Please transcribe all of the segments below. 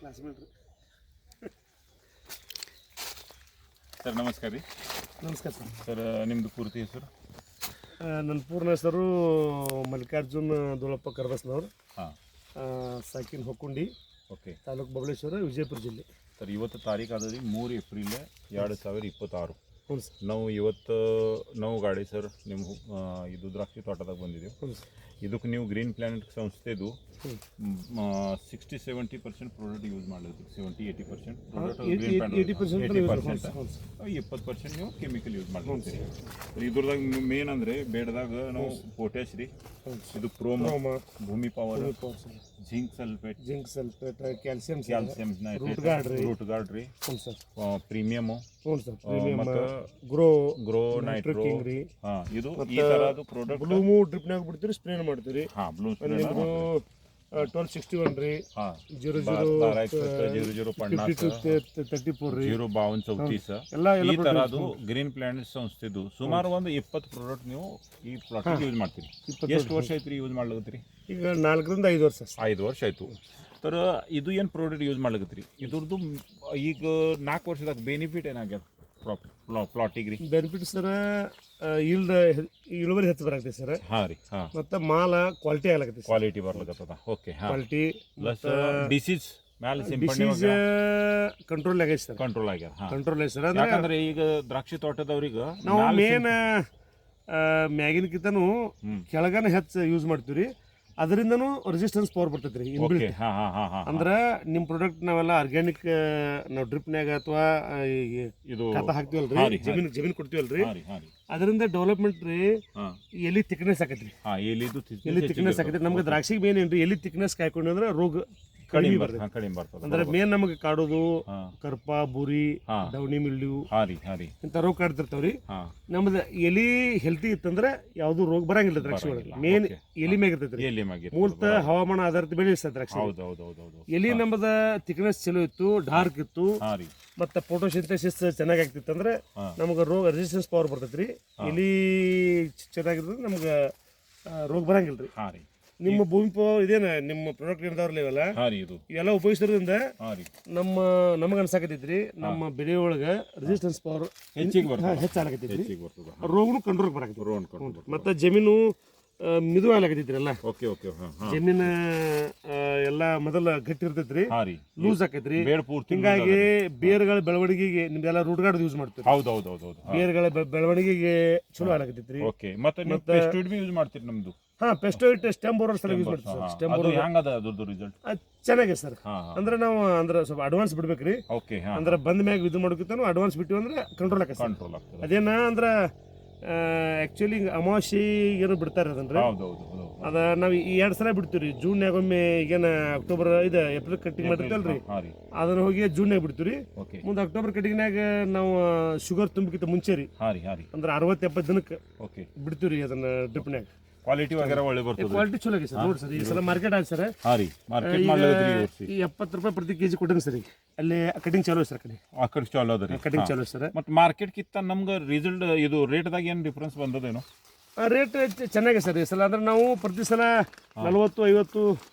Sir ನಮಸ್ಕಾರ ರೀ. ನಮಸ್ಕಾರ ಸರ್. ಸರ್ ನಿಮ್ಮದು ಪೂರ್ತಿ ಹೆಸರು? ನನ್ನ ಪೂರ್ಣ ಹೆಸರು ಮಲ್ಲಿಕಾರ್ಜುನ್ ದೊಳಪ್ಪ ಕರ್ಬಸ್ನವ್ರು. ಹಾಂ. ಸಾಕಿನ ಹೊಕ್ಕುಂಡಿ, ಓಕೆ. ತಾಲೂಕು ಬಬಲೇಶ್ವರ, ವಿಜಯಪುರ ಜಿಲ್ಲೆ. ಸರ್ ಇವತ್ತು ತಾರೀಕು ಅದ ರೀ 3 ಏಪ್ರಿಲ್ 2026. ಹ್ಞೂ ಸರ್. ನಾವು ಇವತ್ತು ನಾವು ಗಾಡಿ ಸರ್ ನಿಮ್ಮ ಇದು ದ್ರಾಕ್ಷಿ ತೋಟದಾಗ ಬಂದಿದ್ದೀವಿ. ಹ್ಞೂ ಸರ್. ಇದಕ್ಕೆ ನೀವು ಗ್ರೀನ್ ಪ್ಲಾನೆಟ್ ಸಂಸ್ಥೆದು 60-70% ಪ್ರಾಡಕ್ಟ್ ಯೂಸ್ ಮಾಡಬೇಕು. 70-80% ಪ್ರಾಡಕ್ಟ್ ಗ್ರೀನ್ ಪ್ಲಾನೆಟ್, 20% ನೀವು ಕೆಮಿಕಲ್ ಯೂಸ್ ಮಾಡ್ತೀರಿ. ಇದ್ರದಾಗ ಮೇನ್ ಅಂದರೆ ಬೇಡದಾಗ ನಾವು ಪೊಟ್ಯಾಶ್ ರೀ, ಇದು promo, Bhoomi power, zinc sulphate, calcium, root guard ರೀ, ಪ್ರೀಮಿಯಮು, ಮತ್ತು ಗ್ರೋ ನೈಟ್ರೋ. ಹಾಂ, ಇದು ಈ ಥರದ್ದು ಪ್ರಾಡಕ್ಟ್. ಬ್ಲೂಮು ಡ್ರಿಪ್ನಾಗ ಬಿಡ್ತೀರಿ, ಸ್ಪ್ರೇ ಮಾಡ್ತೀರಿ. ಹಾಂ, ಬ್ಲೂ 1261 ರೀ, 0034 ರೀ, 05234 ಈ ಥರದ್ದು ಗ್ರೀನ್ ಪ್ಲಾನೆಟ್ ಸಂಸ್ಥೆದು ಸುಮಾರು ಒಂದು 20 ಪ್ರಾಡಕ್ಟ್ ನೀವು ಈ ಪ್ಲಾಟ್ ಯೂಸ್ ಮಾಡ್ತೀರಿ. ಎಷ್ಟು ವರ್ಷ ಆಯ್ತು ರೀ ಯೂಸ್ ಮಾಡ್ಲತ್ತೀರಿ? ಈಗ 4 ರಿಂದ 5 ವರ್ಷ. 5 ವರ್ಷ ಆಯಿತು. ಸರ್ ಇದು ಏನು ಪ್ರಾಡಕ್ಟ್ ಯೂಸ್ ಮಾಡ್ಲತ್ತೀರಿ? ಇದ್ರದ್ದು ಈಗ 4 ವರ್ಷದಾಗ ಬೆನಿಫಿಟ್ ಏನಾಗ್ಯದ ಪ್ಲಾಟಿಗೆ ರೀ? ಬೆನಿಫಿಟ್ ಸರ್, ಇಳುವರಿ ಹೆಚ್ಚು ಬರಾಕೈತಿ ಸರ್. ಹಾಂ ರೀ. ಹಾಂ, ಮತ್ತು ಮಾಲ ಕ್ವಾಲಿಟಿ ಆಗ್ಲಕೈತಿ. ಕ್ವಾಲಿಟಿ ಬರ್ಲಕತ್ತದ. ಓಕೆ. ಹಾಂ, ಕ್ವಾಲಿಟಿ ಪ್ಲಸ್ ಡಿಸೀಸ್ ಮ್ಯಾಲೆ ಡಿಸೀಸ್ ಕಂಟ್ರೋಲ್ ಆಗೈತಿ ಸರ್. ಕಂಟ್ರೋಲ್ ಆಗ್ಯದ. ಹಾಂ, ಕಂಟ್ರೋಲ್ ಐತಿ ಸರ್. ಯಾಕಂದ್ರೆ ಈಗ ದ್ರಾಕ್ಷಿ ತೋಟದವ್ರಿಗೆ ನಾವು ಮೇನ್ ಮ್ಯಾಗಿನಕಿಂತನೂ ಕೆಳಗನ ಹೆಚ್ಚು ಯೂಸ್ ಮಾಡ್ತೀವಿ ರೀ. ಅದರಿಂದನೂ ರೆಸಿಸ್ಟೆನ್ಸ್ ಪವರ್ ಬರ್ತೈತೆ ರೀ ಇನ್ಬಿಲ್ಟ್. ಅಂದ್ರೆ ನಿಮ್ಮ ಪ್ರಾಡಕ್ಟ್ ನಾವೆಲ್ಲ ಆರ್ಗ್ಯಾನಿಕ್ ನಾವು ಡ್ರಿಪ್ನಾಗ ಅಥವಾ ಇದು ಖಾತ ಹಾಕ್ತೀವಲ್ರಿ, ಜಮೀನು ಕೊಡ್ತೀವಲ್ರಿ, ಅದರಿಂದ ಡೆವಲಪ್ಮೆಂಟ್ ರೀ ಎಲಿ ಥಿಕ್ನೆಸ್ ಆಕೈತಿ. ಎಲಿ ಥಿಕ್ನೆಸ್ ಆಕೈತಿ. ನಮ್ಗೆ ದ್ರಾಕ್ಷಿಗೆ ಮೇನ್ ಏನ್ರಿ, ಎಲಿ ಥಿಕ್ನೆಸ್ ಕಾಯ್ಕೊಂಡು ಅಂದ್ರೆ ರೋಗ ಕಡಿಮೆ ಬರ್ತದೆ. ಅಂದ್ರೆ ಮೇನ್ ನಮಗೆ ಕಾಡೋದು ಕರ್ಪ, ಬುರಿ, ಡೌನಿ ಮಿಲ್ಡ್ಯೂ ಇಂಥ ರೋಗ ಕಾಡ್ತಿರ್ತಾವ್ರಿ. ನಮ್ದು ಎಲಿ ಹೆಲ್ತಿ ಇತ್ತಂದ್ರೆ ಯಾವ್ದು ರೋಗ ಬರಂಗಿಲ್ಲ ದ್ರಾಕ್ಷಿ ಒಳಗೆ. ಮೇನ್ ಎಲಿ ಮ್ಯಾಗ ಇರ್ತೈತ್ರಿ. ಮೂಲತಃ ಹವಾಮಾನ ಆಧಾರಿತ ಬೆಳೆ ಸರ್ ದ್ರಾಕ್ಷಿ. ಎಲಿ ನಮ್ಮದ ಥಿಕ್ನೆಸ್ ಚಲೋ ಇತ್ತು, ಡಾರ್ಕ್ ಇತ್ತು, ಮತ್ತು ಫೋಟೋಸಿಂಥೆಸಿಸ್ ಚೆನ್ನಾಗಿ ಆಗ್ತಿತ್ತು ಅಂದ್ರೆ ನಮ್ಗೆ ರೋಗ ರೆಸಿಸ್ಟೆನ್ಸ್ ಪವರ್ ಬರ್ತೈತ್ರಿ. ಎಲಿ ಚೆನ್ನಾಗಿರ್ತದೆ, ನಮ್ಗೆ ರೋಗ ಬರಂಗಿಲ್ಲ ರೀ. ನಿಮ್ಮ ಭೂಮಿ ಇದೇನ ನಿಮ್ಮ ಪ್ರಾಡಕ್ಟ್ ಇರ್ತಾವ್ರಲ್ಲ ಇವೆಲ್ಲ ಇವೆಲ್ಲ ಉಪಯೋಗಿಸೋದ್ರಿಂದ ನಮಗೆ ಅನ್ಸಾಕತೈತ್ರಿ ನಮ್ಮ ಬೆಳೆ ಒಳಗೆ ರೆಸಿಸ್ಟೆನ್ಸ್ ಪವರ್ ಹೆಚ್ಚಾಗತೈತ್ರಿ, ರೋಗನು ಕಂಟ್ರೋಲ್ ಬರಾಕೈತಿ. ಮತ್ತು ಜಮೀನು ಮಿದು ಆಗ್ಲಾಕತೈತ್ರಿ. ಎಲ್ಲ ಜಮೀನು ಎಲ್ಲ ಮೊದಲ ಗಟ್ಟಿ ಇರ್ತೈತ್ರಿ, ಲೂಸ್ ಆಕೈತ್ರಿ. ಹಿಂಗಾಗಿ ಬೇರ್ಗಳ ಬೆಳವಣಿಗೆಗೆ ನಿಮ್ದೆಲ್ಲ ರೂಟ್ ಗಾರ್ಡ್ ಯೂಸ್ ಮಾಡ್ತೀವಿ. ಬೇರ್ಗಳ ಬೆಳವಣಿಗೆಗೆ ಚಲೋ ಆಗ್ಲಾಕತೈತ್ರಿ. ಹಾಂ, ಪೆಸ್ಟೋಯಿಟ್ ಸ್ಟೆಮ್ ಬೋರರ್ ಸಲ ಯೂಸ್ ಮಾಡ್ತೀವಿ ಸರ್. ಸ್ಟೆಮ್ ಬೋರರ್ ಚೆನ್ನಾಗಿದೆ ಸರ್. ಅಂದ್ರೆ ನಾವು ಅಂದ್ರೆ ಸ್ವಲ್ಪ ಅಡ್ವಾನ್ಸ್ ಬಿಡ್ಬೇಕ್ರಿ. ಅಂದ್ರೆ ಬಂದ ಮ್ಯಾಗ ಇದು ಮಾಡೋಕ್ಕಿಂತ ಅಡ್ವಾನ್ಸ್ ಬಿಟ್ಟಿವಿ ಅಂದ್ರೆ ಕಂಟ್ರೋಲ್ ಆಕೈತಿ. ಅದೇನ ಅಂದ್ರೆ ಆ್ಯಕ್ಚುಲಿ ಅಮಾವಾಸ್ಯೆ ಏನೋ ಬಿಡ್ತಾರೆ ಅದನ್ರಿ. ಅದ ನಾವು ಈ 2 ಸಲ ಬಿಡ್ತೀವಿ ರೀ. ಜೂನ್ಯಾಗ ಒಮ್ಮೆ, ಈಗೇನ ಅಕ್ಟೋಬರ್ ಇದು ಏಪ್ರಿಲ್ ಕಟ್ಟಿಂಗ್ ಮಾಡಿರ್ತಲ್ರಿ, ಅದನ್ನ ಹೋಗಿ ಜೂನ್ಯಾಗ ಬಿಡ್ತೀವಿ ರೀ. ಮುಂದೆ ಅಕ್ಟೋಬರ್ ಕಟ್ಟಿಂಗ್ನಾಗ ನಾವು ಶುಗರ್ ತುಂಬಕ್ಕಿಂತ ಮುಂಚೆ ರೀ, ಅಂದ್ರೆ 60-70 ದಿನಕ್ಕೆ ಬಿಡ್ತೀವಿ ರೀ ಅದನ್ನ ಡ್ರಿಪ್ನ್ಯಾಗ. ಕ್ವಾಲಿಟಿ ವಗೇರಾ ಒಳ್ಳೆ ಬರ್ತದೆ. ಕ್ವಾಲಿಟಿ ಚಲೋ ಆಗಿದೆ ಸರ್. ನೋಡಿ ಸರ್, ಈ ಸಲ ಮಾರ್ಕೆಟ್ ಆಗಿ ಸರ್ ಈ 70 ರೂಪಾಯಿ ಪ್ರತಿ ಕೆಜಿ ಕೊಟ್ಟಿನಿ ಸರ್. ಈಗ ಅಲ್ಲಿ ಕಟಿಂಗ್ ಚಾಲೂ ಸರ್. ಕಟಿಂಗ್ ಚಾಲೂ ಅದ ರೀ. ಕಟಿಂಗ್ ಚಾಲೂ ಸರ್. ಮತ್ತು ಮಾರ್ಕೆಟ್ ಕಿತ್ತ ನಮ್ಗೆ ರಿಸಲ್ಟ್ ಇದು ರೇಟ್ದಾಗ ಏನು ಡಿಫ್ರೆನ್ಸ್ ಬಂದದೇನು? ರೇಟ್ ಚೆನ್ನಾಗಿದೆ ಸರ್ ಈ ಸಲ. ಅಂದ್ರೆ ನಾವು ಪ್ರತಿ ಸಲ 40-50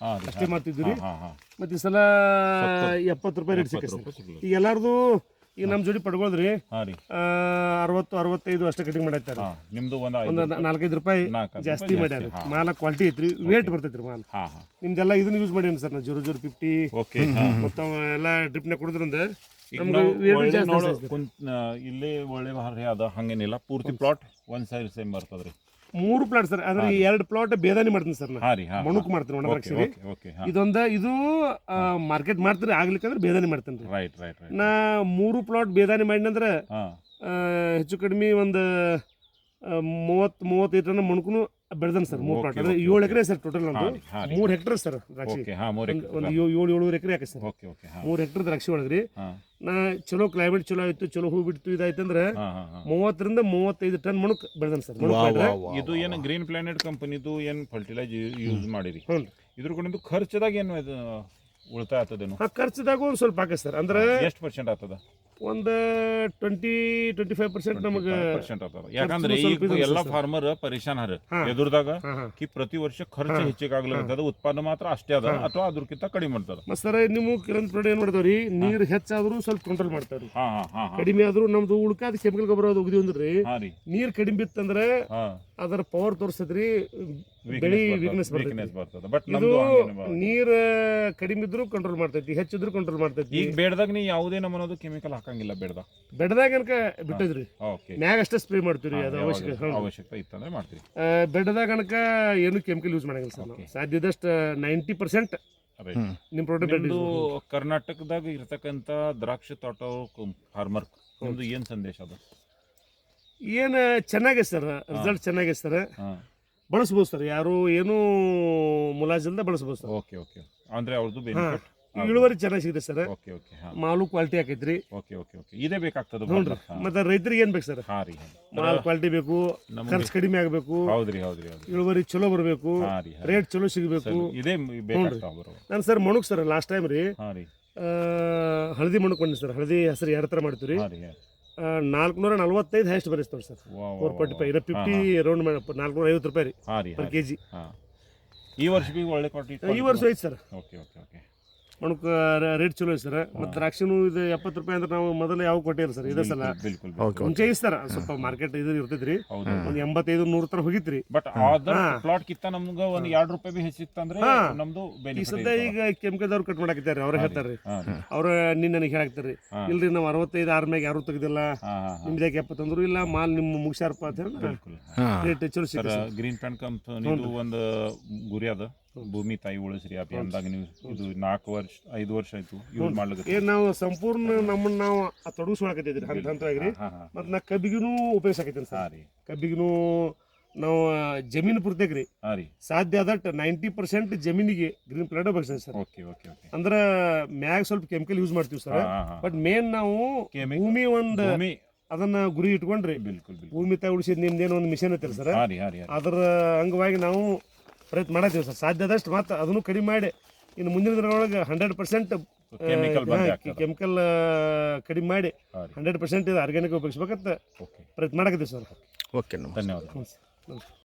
ಅಷ್ಟೇ ಮಾಡ್ತಿದ್ವಿ ರೀ. ಮತ್ತು ಈ ಸಲ 70 ರೂಪಾಯಿ ರೇಟ್ ಸಿಕ್ಕ ಸರ್. ಈಗ ಎಲ್ಲಾರ್ದು ಈಗ ನಮ್ಮ ಜೋಡಿ ಪಡ್ಕೊಳ್ರಿ 60-65 ಅಷ್ಟೇ ಕಟಿಂಗ್ ಮಾಡಾಕ್ತಾರೆ. ನಿಮ್ದು ಒಂದು 4-5 ರೂಪಾಯಿ ಜಾಸ್ತಿ ಮಾಡ್ಯಾರ. ಮಾಲ ಕ್ವಾಲಿಟಿ ಐತ್ರಿ, ವೇಟ್ ಬರ್ತೈತ್ರಿ ಮಾಲ್. ನಿಮ್ದೆಲ್ಲ ಇದನ್ನ ಯೂಸ್ ಮಾಡೀನಿ ಸರ್. 0050 ಮತ್ತು ಎಲ್ಲ ಡ್ರಿಪ್ನಾಗ ಕೊಡೋದ್ರಿಂದ ಇಲ್ಲಿ ಒಳ್ಳೆ ಭಾರಿ ಅದ. ಹಂಗೇನಿಲ್ಲ, ಪೂರ್ತಿ ಪ್ಲಾಟ್ ಒಂದ್ ಸೈಡ್ ಸೇಮ್ ಬರ್ತದ್ರಿ. 3 ಪ್ಲಾಟ್ ಸರ್. ಅಂದ್ರೆ 2 ಪ್ಲಾಟ್ ಬೇದಾನಿ ಮಾಡ್ತೀನಿ ಸರ್. ಮಣುಕ್ ಮಾಡ್ತೀನಿ, ಒಣದ್ರಾಕ್ಷಿ. ಇದು ಮಾರ್ಕೆಟ್ ಮಾಡ್ತೀರಿ, ಆಗ್ಲಿಕ್ಕಂದ್ರೆ ಬೇದಾನಿ ಮಾಡ್ತೇನೆ ರೀ. ನಾ 3 ಪ್ಲಾಟ್ ಬೇದಾನಿ ಮಾಡಿನಂದ್ರೆ ಹೆಚ್ಚು ಕಡಿಮೆ ಒಂದು 30-35 ಟನ್ ಮಣುಕುನು ಬೆಳೆದನ್ ಸರ್. 3 ಪ್ಲಾಟ್ ಅಂದ್ರೆ 7 ಎಕರೆ ಸರ್ ಟೋಟಲ್. ನಂದು 3 ಹೆಕ್ಟರ್ ಸರ್ ದ್ರಾಕ್ಷಿ. ಒಂದು 7 ಎಕರೆ ಹಾಕಿ ಸರ್. 3 ಹೆಕ್ಟರ್ ದ್ರಾಕ್ಷಿ ಒಳಗ್ರಿ. ನಾ ಚಲೋ ಕ್ಲೈಮೇಟ್ ಚಲೋ ಆಯ್ತು, ಚಲೋ ಹೂ ಬಿಡ್ತು, ಇದಾಯ್ತಂದ್ರೆ 30-35 ಟನ್ ಮಣುಕ್ ಬೆಳೆದನ್ ಸರ್. ಇದು ಏನು ಗ್ರೀನ್ ಪ್ಲಾನೆಟ್ ಕಂಪನಿದು ಏನು ಫರ್ಟಿಲೈಜ್ ಯೂಸ್ ಮಾಡಿರಿ? ಇದ್ರ ಕಡೆದು ಖರ್ಚದಾಗ ಏನು ಉಳಿತಾಯ ಆಗ್ತದೇನು? ಖರ್ಚದಾಗ ಒಂದು ಸ್ವಲ್ಪ ಹಾಕಿ ಸರ್. ಅಂದ್ರೆ ಎಷ್ಟು % ಆಗ್ತದ? ಒಂದು 20-25% ನಮಗೆ ಪರ್ಸೆಂಟ್ ಆಗ್ತದ ಯಾಕಂದ್ರೆ ಈಗ ಎಲ್ಲ ಫಾರ್ಮರ್ ಪರೇಶಾನ್ ಹರ ಎದುರ್ದಾಗ ಕಿ ಪ್ರತಿ ವರ್ಷ ಖರ್ಚು ಹೆಚ್ಚಿಗಾಗ್ಲತ್ತದ ಉತ್ಪನ್ನ ಮಾತ್ರ ಅಷ್ಟೇ ಅದ ಅಥವಾ ಅದ್ರಕ್ಕಿಂತ ಕಡಿಮೆ ಮಾಡ್ತದ ಮತ್ತೆ ಸರ್ ನಿಮ್ಮ ಕಿರಣ್ ಪ್ರಾಡಕ್ಟ್ ಏನ್ ಮಾಡ್ತಾವ್ರಿ ನೀರು ಹೆಚ್ಚಾದ್ರೂ ಸ್ವಲ್ಪ ಕಂಟ್ರೋಲ್ ಮಾಡ್ತಾವ್ರಿ ಕಡಿಮೆ ಆದ್ರೂ ನಮ್ದು ಉಳ್ಕಾದ ಕೆಮಿಕಲ್ ಗೊಬ್ಬರ ಅದು ಉಗಿದ್ವಿ ಅಂದ್ರಿ ನೀರ್ ಕಡಿಮೆ ಬಿತ್ತಂದ್ರೆ ಅದರ ಪವರ್ ತೋರಿಸ್ತದ್ರಿ ಬೆಳಿ ವೀಕ್ನೆಸ್ ಬರ್ತದ ಬಟ್ ಇದು ನೀರ್ ಕಡಿಮೆ ಇದ್ರು ಕಂಟ್ರೋಲ್ ಮಾಡ್ತೈತಿ ಹೆಚ್ಚಿದ್ರು ಕಂಟ್ರೋಲ್ ಮಾಡ್ತೈತಿ ಈಗ ಬೇಡದಾಗ ನೀವು ಯಾವುದೇ ನಮ್ಮನದು ಕೆಮಿಕಲ್ ಹಾಕಂಗಿಲ್ಲ ಬೆಡ್ದಾಗ ಅನ್ಕ ಬಿಟ್ಟಿದ್ರಿ ಮ್ಯಾಗ ಅಷ್ಟೇ ಸ್ಪ್ರೇ ಮಾಡ್ತೀವಿ ಅದು ಅವಶ್ಯಕತೆ ಇತ್ತಂದ್ರೆ ಮಾಡ್ತೀವಿ ಬೆಡ್ದಾಗ ಅನ್ಕ ಏನು ಕೆಮಿಕಲ್ ಯೂಸ್ ಮಾಡಂಗಿಲ್ಲ ಸರ್ ನಾವು ಸಾಧ್ಯದಷ್ಟು 90% ನಿಮ್ ಪ್ರಾಡಕ್ಟ್ ಕರ್ನಾಟಕದಾಗ ಇರ್ತಕ್ಕಂಥ ದ್ರಾಕ್ಷಿ ತೋಟ ಫಾರ್ಮರ್ ನಿಮ್ದು ಏನ್ ಸಂದೇಶ ಅದು ಏನು ಚೆನ್ನಾಗಿದೆ ಸರ್ ರಿಸಲ್ಟ್ ಚೆನ್ನಾಗಿದೆ ಸರ್ ಬಳಸ್ಬೋದು ಸರ್ ಯಾರು ಏನು ಮುಲಾಜಿಲ್ದ ಬಳಸ್ಬೋದು ಸರ್ ಓಕೆ ಓಕೆ ಅಂದ್ರೆ ಅವ್ರದ್ದು ಬೆನಿಫಿಟ್ ಇಳುವರಿ ಚೆನ್ನಾಗಿ ಸಿಗುತ್ತೆ ಸರ್ ಓಕೆ ಓಕೆ ಮಾಲು ಕ್ವಾಲಿಟಿ ಹಾಕೈತ್ರಿ ಓಕೆ ಓಕೆ ಓಕೆ ಇದೇ ಬೇಕಾಗ್ತದೆ ನೋಡ್ರಿ ಮತ್ತೆ ರೈತರಿಗೆ ಏನ್ ಬೇಕು ಸರ್ ಮಾಲ್ ಕ್ವಾಲಿಟಿ ಬೇಕು ಖರ್ಚು ಕಡಿಮೆ ಆಗಬೇಕು ಹೌದ್ರಿ ಇಳುವರಿ ಚಲೋ ಬರಬೇಕು ರೇಟ್ ಚಲೋ ಸಿಗಬೇಕು ಇದೇ ನಾನು ಸರ್ ಮಣಕ್ ಸರ್ ಲಾಸ್ಟ್ ಟೈಮ್ ರೀ ಹಳದಿ ಮಣಕ್ ಬಂದಿ ಸರ್ ಹಳದಿ ಹೆಸರು 2 ಥರ ಮಾಡ್ತೀವಿ 445 ಹೈಯೆಸ್ಟ್ ಬರೀಸ್ತವ್ರಿ ಸರ್ 445 50 ರೌಂಡ್ 450 ರೂಪಾಯಿ ರೀ per kg ಈ ವರ್ಷ ಒಳ್ಳೆ ಕ್ವಾಲಿಟಿ ಈ ವರ್ಷ ಐತೆ ಸರ್ ಓಕೆ ಓಕೆ ಓಕೆ ಮಣಕ್ ರೇಟ್ ಚಲೋ ಐತೆ ಸರ್ ಮತ್ತು ದ್ರಾಕ್ಷಿನೂ ಇದು 70 ರೂಪಾಯಿ ಅಂದ್ರೆ ನಾವು ಮೊದಲು ಯಾವ ಕೊಟ್ಟಿಲ್ಲ ಸರ್ ಇದೇ ಸಲ ಮುಂಚೆ ಐತೆ ಸರ್ ಸ್ವಲ್ಪ ಮಾರ್ಕೆಟ್ ಇದು ಇರ್ತೈತ್ರಿ ಒಂದು 85-100 ತರ ಹೋಗಿತ್ರಿ ಬಟ್ ಪ್ಲಾಟ್ ಕಿತ್ತ ನಮ್ಗೆ ಒಂದು 2 ರೂಪಾಯಿ ಬಿ ಹೆಚ್ಚಿತ್ತಂದ್ರೆ ನಮ್ದು ಈ ಸದ್ಯ ಈಗ ಕೆಮಿಕಲ್ದವ್ರು ಕಟ್ ಮಾಡಾಕಿದ್ದಾರೆ ಅವ್ರು ಹೇಳ್ತಾರ್ರಿ ಅವ್ರ ನಿನ್ನ ನನಗೆ ಹೇಳಾಕ್ತಾರ್ರಿ ಇಲ್ರಿ ನಾವು 65 ಆರ್ ಮ್ಯಾಗ ಯಾರು ತೆಗ್ದಿಲ್ಲ ನಿಮ್ದಾಗ 70 ಅಂದ್ರು ಇಲ್ಲ ಮಾಲ್ ನಿಮ್ಮ ಮುಗಿಸ್ಯಾರಪ್ಪ ಅಂತ ಹೇಳಿ ರೇಟ್ ಚಲೋ ಸಿಗ ಗ್ರೀನ್ ಪ್ಯಾಂಟ್ ಕಂಪನಿದು ಒಂದು ಗುರಿ ಅದ ಭೂಮಿ ತಾಯಿ ಉಳಿಸ್ರಿ ಅಭಿಯಾನದಾಗ ನೀವು ಇದು 4-5 ವರ್ಷ ಆಯ್ತು ಯೂಸ್ ಮಾಡ್ಲಿಕ್ಕೆ ನಾವು ಸಂಪೂರ್ಣ ನಮ್ಮನ್ನ ನಾವು ತೊಡಗಿಸ್ಕೊಳಕತ್ತಿದ್ರಿ ಹಂತವಾಗಿ ಮತ್ತು ನಾ ಕಬ್ಬಿಗೂ ಉಪಯೋಗಿಸಾಕೈತಿ ಸರ್ ಕಬ್ಬಿಗೂ ನಾವು ಜಮೀನು ಪೂರ್ತಿಯಾಗ್ರಿ ಸಾಧ್ಯ ಆದಟ್ 90% ಜಮೀನಿಗೆ ಗ್ರೀನ್ ಪ್ಲಾಟ್ ಬಳಸ್ತೀವಿ ಸರ್ ಅಂದ್ರೆ ಮ್ಯಾಗ ಸ್ವಲ್ಪ ಕೆಮಿಕಲ್ ಯೂಸ್ ಮಾಡ್ತೀವಿ ಸರ್ ಬಟ್ ಮೇನ್ ನಾವು ಭೂಮಿ ಒಂದು ಅದನ್ನ ಗುರಿ ಇಟ್ಕೊಂಡ್ರಿ ಭೂಮಿ ತಾಯಿ ಉಳಿಸಿದ್ ನಿಮ್ದೇನೋ ಒಂದು ಮಿಷನ್ ಐತಿಲ್ಲ ಸರ್ ಅದರ ಅಂಗವಾಗಿ ನಾವು ಪ್ರಯತ್ನ ಮಾಡತ್ತೀವಿ ಸರ್ ಸಾಧ್ಯ ಆದಷ್ಟು ಮಾತ್ರ ಅದನ್ನು ಕಡಿಮೆ ಮಾಡಿ ಇನ್ನು ಮುಂದಿನ ದಿನಗಳೊಳಗೆ 100% ಕೆಮಿಕಲ್ ಕಡಿಮೆ ಮಾಡಿ 100% ಆರ್ಗ್ಯಾನಿಕ್ ಉಪಯೋಗಿಸ್ಬೇಕಂತ ಪ್ರಯತ್ನ ಮಾಡಕತ್ತೀವಿ ಸರ್ ಓಕೆ ಧನ್ಯವಾದ.